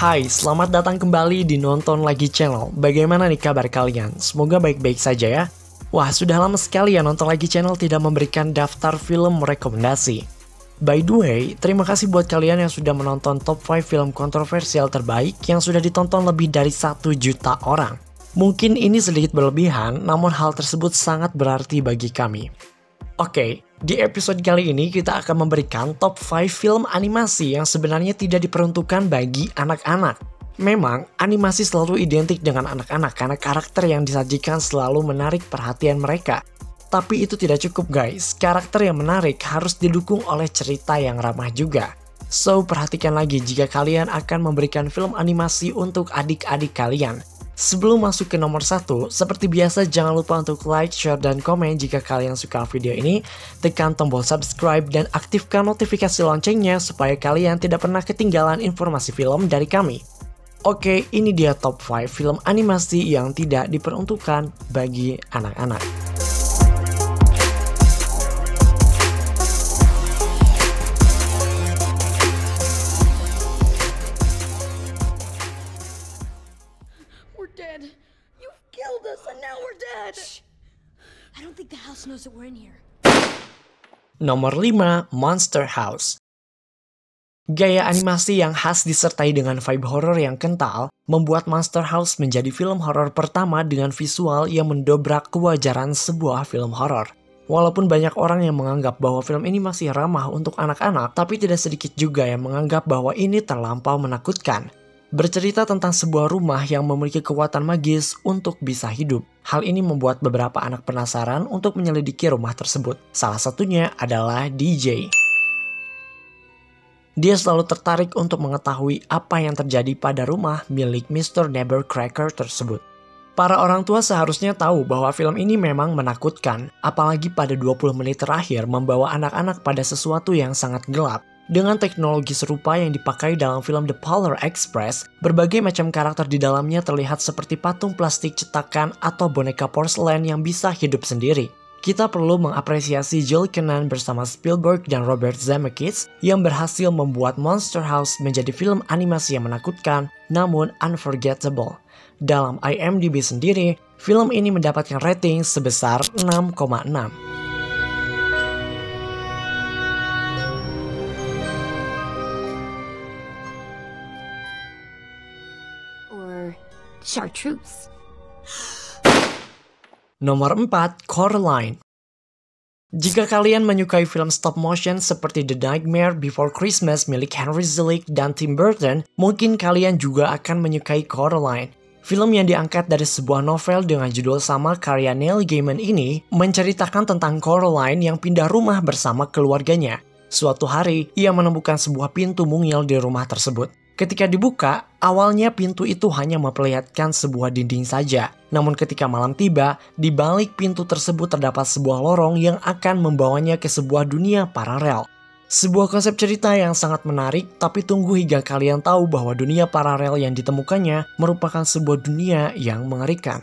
Hai, selamat datang kembali di Nonton Lagi Channel. Bagaimana nih kabar kalian? Semoga baik-baik saja ya. Wah, sudah lama sekali ya Nonton Lagi Channel tidak memberikan daftar film rekomendasi. By the way, terima kasih buat kalian yang sudah menonton top 5 film kontroversial terbaik yang sudah ditonton lebih dari 1 juta orang. Mungkin ini sedikit berlebihan, namun hal tersebut sangat berarti bagi kami. Oke, di episode kali ini kita akan memberikan top 5 film animasi yang sebenarnya tidak diperuntukkan bagi anak-anak. Memang, animasi selalu identik dengan anak-anak karena karakter yang disajikan selalu menarik perhatian mereka. Tapi itu tidak cukup guys, karakter yang menarik harus didukung oleh cerita yang ramah juga. So, perhatikan lagi jika kalian akan memberikan film animasi untuk adik-adik kalian. Sebelum masuk ke nomor 1, seperti biasa jangan lupa untuk like, share, dan komen jika kalian suka video ini. Tekan tombol subscribe dan aktifkan notifikasi loncengnya supaya kalian tidak pernah ketinggalan informasi film dari kami. Oke, ini dia top 5 film animasi yang tidak diperuntukkan bagi anak-anak. Dead. You've killed us and now we're dead. Shh. I don't think the house knows that we're in here. Nomor 5, Monster House. Gaya animasi yang khas disertai dengan vibe horor yang kental membuat Monster House menjadi film horor pertama dengan visual yang mendobrak kewajaran sebuah film horor. Walaupun banyak orang yang menganggap bahwa film ini masih ramah untuk anak-anak, tapi tidak sedikit juga yang menganggap bahwa ini terlampau menakutkan. Bercerita tentang sebuah rumah yang memiliki kekuatan magis untuk bisa hidup. Hal ini membuat beberapa anak penasaran untuk menyelidiki rumah tersebut. Salah satunya adalah DJ. Dia selalu tertarik untuk mengetahui apa yang terjadi pada rumah milik Mr. Nevercracker tersebut. Para orang tua seharusnya tahu bahwa film ini memang menakutkan, apalagi pada 20 menit terakhir membawa anak-anak pada sesuatu yang sangat gelap. Dengan teknologi serupa yang dipakai dalam film The Polar Express, berbagai macam karakter di dalamnya terlihat seperti patung plastik cetakan atau boneka porselen yang bisa hidup sendiri. Kita perlu mengapresiasi Joel Kinnaman bersama Spielberg dan Robert Zemeckis yang berhasil membuat Monster House menjadi film animasi yang menakutkan namun unforgettable. Dalam IMDb sendiri, film ini mendapatkan rating sebesar 6,6. Chartreuse. Nomor 4, Coraline. Jika kalian menyukai film stop motion seperti The Nightmare Before Christmas milik Henry Selick dan Tim Burton, mungkin kalian juga akan menyukai Coraline. Film yang diangkat dari sebuah novel dengan judul sama karya Neil Gaiman ini menceritakan tentang Coraline yang pindah rumah bersama keluarganya. Suatu hari, ia menemukan sebuah pintu mungil di rumah tersebut. Ketika dibuka, awalnya pintu itu hanya memperlihatkan sebuah dinding saja. Namun ketika malam tiba, di balik pintu tersebut terdapat sebuah lorong yang akan membawanya ke sebuah dunia paralel. Sebuah konsep cerita yang sangat menarik, tapi tunggu hingga kalian tahu bahwa dunia paralel yang ditemukannya merupakan sebuah dunia yang mengerikan.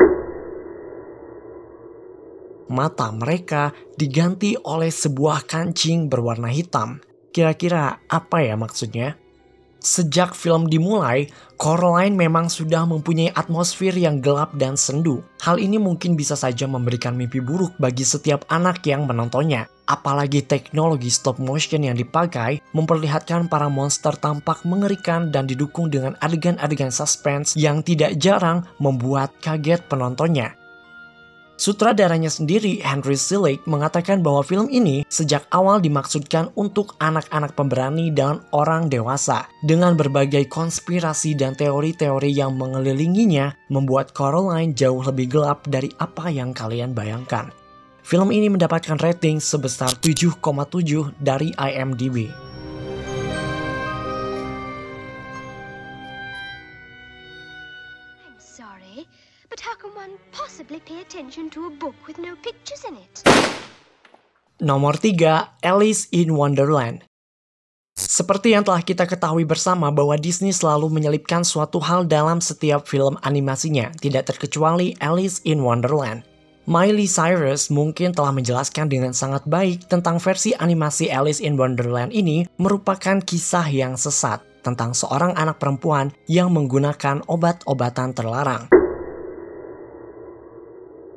Mata mereka diganti oleh sebuah kancing berwarna hitam. Kira-kira apa ya maksudnya? Sejak film dimulai, Coraline memang sudah mempunyai atmosfer yang gelap dan sendu. Hal ini mungkin bisa saja memberikan mimpi buruk bagi setiap anak yang menontonnya. Apalagi teknologi stop motion yang dipakai memperlihatkan para monster tampak mengerikan dan didukung dengan adegan-adegan suspense yang tidak jarang membuat kaget penontonnya. Sutradaranya sendiri, Henry Selick, mengatakan bahwa film ini sejak awal dimaksudkan untuk anak-anak pemberani dan orang dewasa. Dengan berbagai konspirasi dan teori-teori yang mengelilinginya, membuat Coraline jauh lebih gelap dari apa yang kalian bayangkan. Film ini mendapatkan rating sebesar 7,7 dari IMDb. But how can one possibly pay attention to a book with no pictures in it? Nomor 3, Alice in Wonderland. Seperti yang telah kita ketahui bersama bahwa Disney selalu menyelipkan suatu hal dalam setiap film animasinya, tidak terkecuali Alice in Wonderland. Miley Cyrus mungkin telah menjelaskan dengan sangat baik tentang versi animasi Alice in Wonderland ini merupakan kisah yang sesat. tentang seorang anak perempuan yang menggunakan obat-obatan terlarang.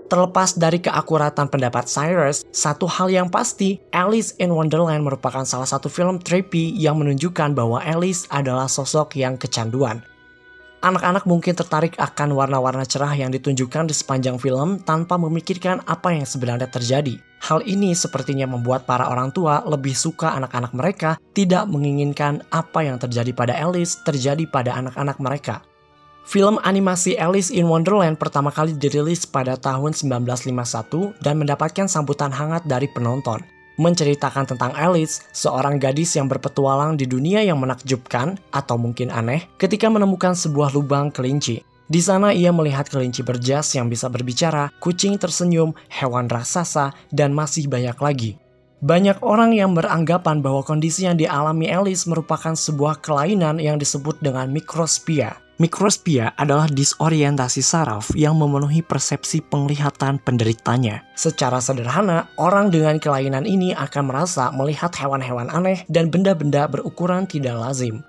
Terlepas dari keakuratan pendapat Cyrus, satu hal yang pasti, Alice in Wonderland merupakan salah satu film trippy yang menunjukkan bahwa Alice adalah sosok yang kecanduan. Anak-anak mungkin tertarik akan warna-warna cerah yang ditunjukkan di sepanjang film tanpa memikirkan apa yang sebenarnya terjadi. Hal ini sepertinya membuat para orang tua lebih suka anak-anak mereka tidak menginginkan apa yang terjadi pada Alice terjadi pada anak-anak mereka. Film animasi Alice in Wonderland pertama kali dirilis pada tahun 1951 dan mendapatkan sambutan hangat dari penonton. Menceritakan tentang Alice, seorang gadis yang berpetualang di dunia yang menakjubkan atau mungkin aneh ketika menemukan sebuah lubang kelinci. Di sana ia melihat kelinci berjas yang bisa berbicara, kucing tersenyum, hewan raksasa, dan masih banyak lagi. Banyak orang yang beranggapan bahwa kondisi yang dialami Alice merupakan sebuah kelainan yang disebut dengan mikrospia. Mikrospia adalah disorientasi saraf yang memenuhi persepsi penglihatan penderitanya. Secara sederhana, orang dengan kelainan ini akan merasa melihat hewan-hewan aneh dan benda-benda berukuran tidak lazim.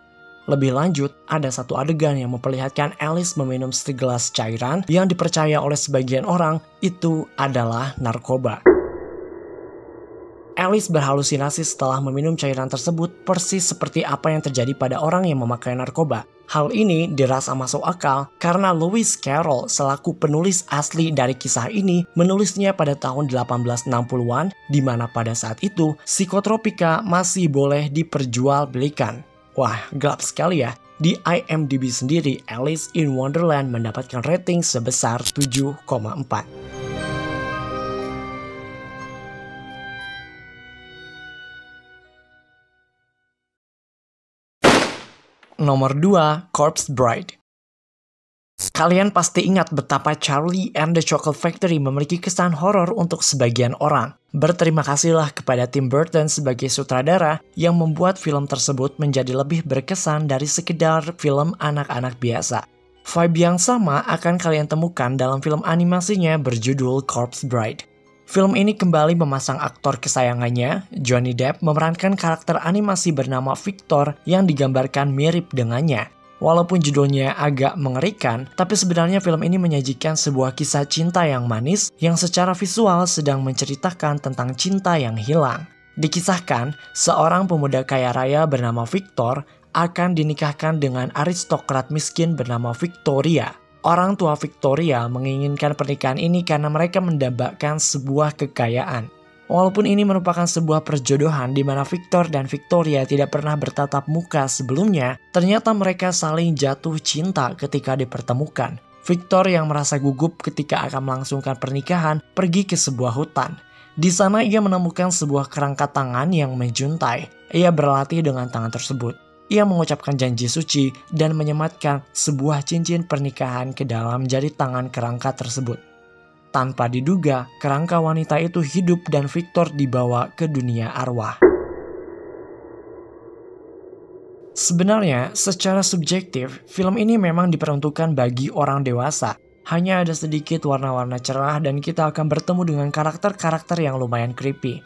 Lebih lanjut, ada satu adegan yang memperlihatkan Alice meminum segelas cairan yang dipercaya oleh sebagian orang itu adalah narkoba. Alice berhalusinasi setelah meminum cairan tersebut persis seperti apa yang terjadi pada orang yang memakai narkoba. Hal ini dirasa masuk akal karena Lewis Carroll selaku penulis asli dari kisah ini menulisnya pada tahun 1860-an di mana pada saat itu psikotropika masih boleh diperjualbelikan. Wah, gelap sekali ya. Di IMDb sendiri, Alice in Wonderland mendapatkan rating sebesar 7,4. Nomor 2, Corpse Bride. Kalian pasti ingat betapa Charlie and the Chocolate Factory memiliki kesan horor untuk sebagian orang. Berterima kasihlah kepada Tim Burton sebagai sutradara yang membuat film tersebut menjadi lebih berkesan dari sekedar film anak-anak biasa. Vibe yang sama akan kalian temukan dalam film animasinya berjudul Corpse Bride. Film ini kembali memasang aktor kesayangannya, Johnny Depp memerankan karakter animasi bernama Victor yang digambarkan mirip dengannya. Walaupun judulnya agak mengerikan, tapi sebenarnya film ini menyajikan sebuah kisah cinta yang manis yang secara visual sedang menceritakan tentang cinta yang hilang. Dikisahkan, seorang pemuda kaya raya bernama Victor akan dinikahkan dengan aristokrat miskin bernama Victoria. Orang tua Victoria menginginkan pernikahan ini karena mereka mendambakan sebuah kekayaan. Walaupun ini merupakan sebuah perjodohan di mana Victor dan Victoria tidak pernah bertatap muka sebelumnya, ternyata mereka saling jatuh cinta ketika dipertemukan. Victor yang merasa gugup ketika akan melangsungkan pernikahan pergi ke sebuah hutan. Di sana ia menemukan sebuah kerangka tangan yang menjuntai. Ia berlatih dengan tangan tersebut. Ia mengucapkan janji suci dan menyematkan sebuah cincin pernikahan ke dalam jari tangan kerangka tersebut. Tanpa diduga, kerangka wanita itu hidup dan Victor dibawa ke dunia arwah. Sebenarnya, secara subjektif, film ini memang diperuntukkan bagi orang dewasa. Hanya ada sedikit warna-warna cerah dan kita akan bertemu dengan karakter-karakter yang lumayan creepy.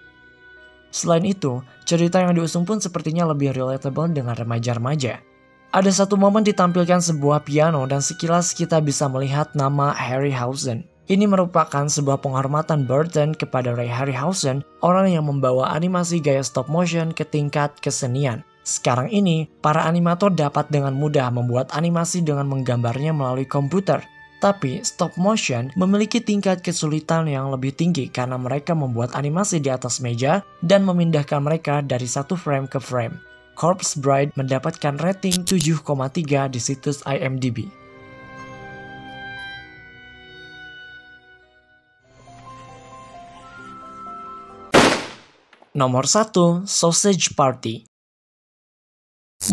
Selain itu, cerita yang diusung pun sepertinya lebih relatable dengan remaja-remaja. Ada satu momen ditampilkan sebuah piano dan sekilas kita bisa melihat nama Harryhausen. Ini merupakan sebuah penghormatan Burton kepada Ray Harryhausen, orang yang membawa animasi gaya stop motion ke tingkat kesenian. Sekarang ini, para animator dapat dengan mudah membuat animasi dengan menggambarnya melalui komputer. Tapi stop motion memiliki tingkat kesulitan yang lebih tinggi karena mereka membuat animasi di atas meja dan memindahkan mereka dari satu frame ke frame. Corpse Bride mendapatkan rating 7,3 di situs IMDb. Nomor 1, Sausage Party.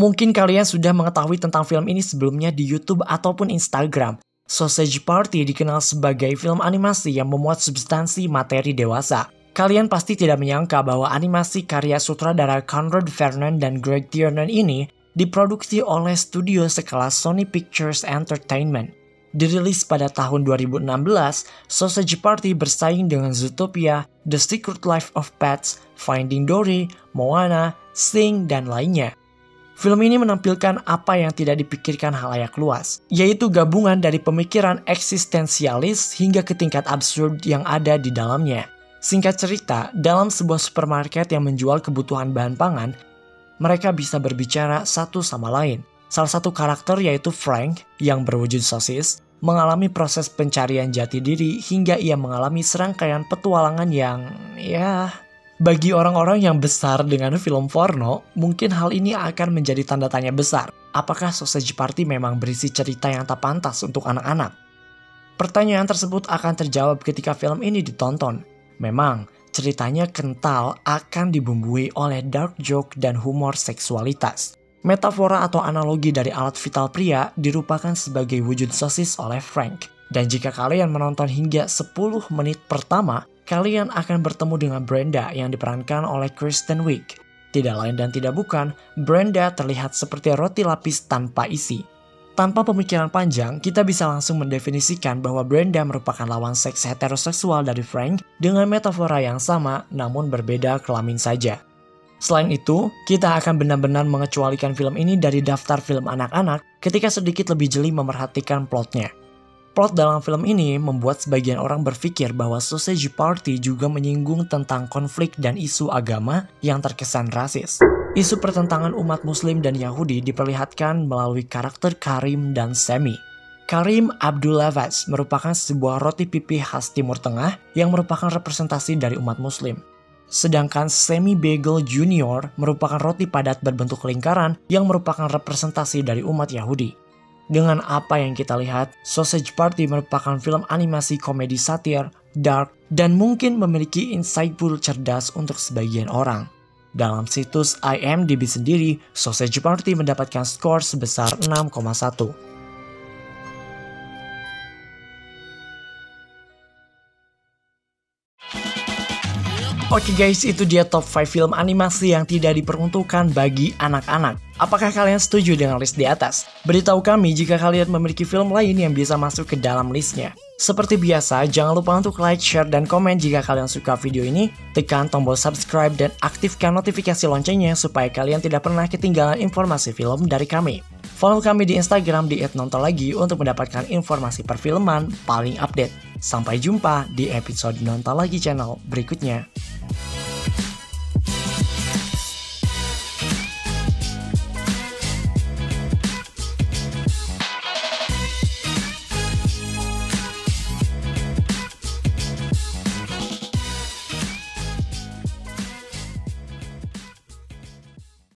Mungkin kalian sudah mengetahui tentang film ini sebelumnya di YouTube ataupun Instagram. Sausage Party dikenal sebagai film animasi yang memuat substansi materi dewasa. Kalian pasti tidak menyangka bahwa animasi karya sutradara Conrad Vernon dan Greg Tiernan ini diproduksi oleh studio sekelas Sony Pictures Entertainment. Dirilis pada tahun 2016, Sausage Party bersaing dengan Zootopia, The Secret Life of Pets, Finding Dory, Moana, Sing, dan lainnya. Film ini menampilkan apa yang tidak dipikirkan halayak luas, yaitu gabungan dari pemikiran eksistensialis hingga ke tingkat absurd yang ada di dalamnya. Singkat cerita, dalam sebuah supermarket yang menjual kebutuhan bahan pangan, mereka bisa berbicara satu sama lain. Salah satu karakter yaitu Frank yang berwujud sosis, mengalami proses pencarian jati diri hingga ia mengalami serangkaian petualangan yang, bagi orang-orang yang besar dengan film porno, mungkin hal ini akan menjadi tanda tanya besar. Apakah Sausage Party memang berisi cerita yang tak pantas untuk anak-anak? Pertanyaan tersebut akan terjawab ketika film ini ditonton. Memang, ceritanya kental akan dibumbui oleh dark joke dan humor seksualitas. Metafora atau analogi dari alat vital pria dirupakan sebagai wujud sosis oleh Frank. Dan jika kalian menonton hingga 10 menit pertama, kalian akan bertemu dengan Brenda yang diperankan oleh Kristen Wiig. Tidak lain dan tidak bukan, Brenda terlihat seperti roti lapis tanpa isi. Tanpa pemikiran panjang, kita bisa langsung mendefinisikan bahwa Brenda merupakan lawan seks heteroseksual dari Frank dengan metafora yang sama namun berbeda kelamin saja. Selain itu, kita akan benar-benar mengecualikan film ini dari daftar film anak-anak ketika sedikit lebih jeli memerhatikan plotnya. Plot dalam film ini membuat sebagian orang berpikir bahwa Sausage Party juga menyinggung tentang konflik dan isu agama yang terkesan rasis. Isu pertentangan umat Muslim dan Yahudi diperlihatkan melalui karakter Karim dan Semi. Karim Abdulawaz merupakan sebuah roti pipi khas Timur Tengah yang merupakan representasi dari umat Muslim. Sedangkan Semi Bagel Junior merupakan roti padat berbentuk lingkaran yang merupakan representasi dari umat Yahudi. Dengan apa yang kita lihat, Sausage Party merupakan film animasi komedi satir, dark, dan mungkin memiliki insightful cerdas untuk sebagian orang. Dalam situs IMDb sendiri, Sausage Party mendapatkan skor sebesar 6,1. Oke guys, itu dia top 5 film animasi yang tidak diperuntukkan bagi anak-anak. Apakah kalian setuju dengan list di atas? Beritahu kami jika kalian memiliki film lain yang bisa masuk ke dalam listnya. Seperti biasa, jangan lupa untuk like, share, dan komen jika kalian suka video ini. Tekan tombol subscribe dan aktifkan notifikasi loncengnya supaya kalian tidak pernah ketinggalan informasi film dari kami. Follow kami di Instagram di @nontonlagi untuk mendapatkan informasi perfilman paling update. Sampai jumpa di episode Nonton Lagi channel berikutnya.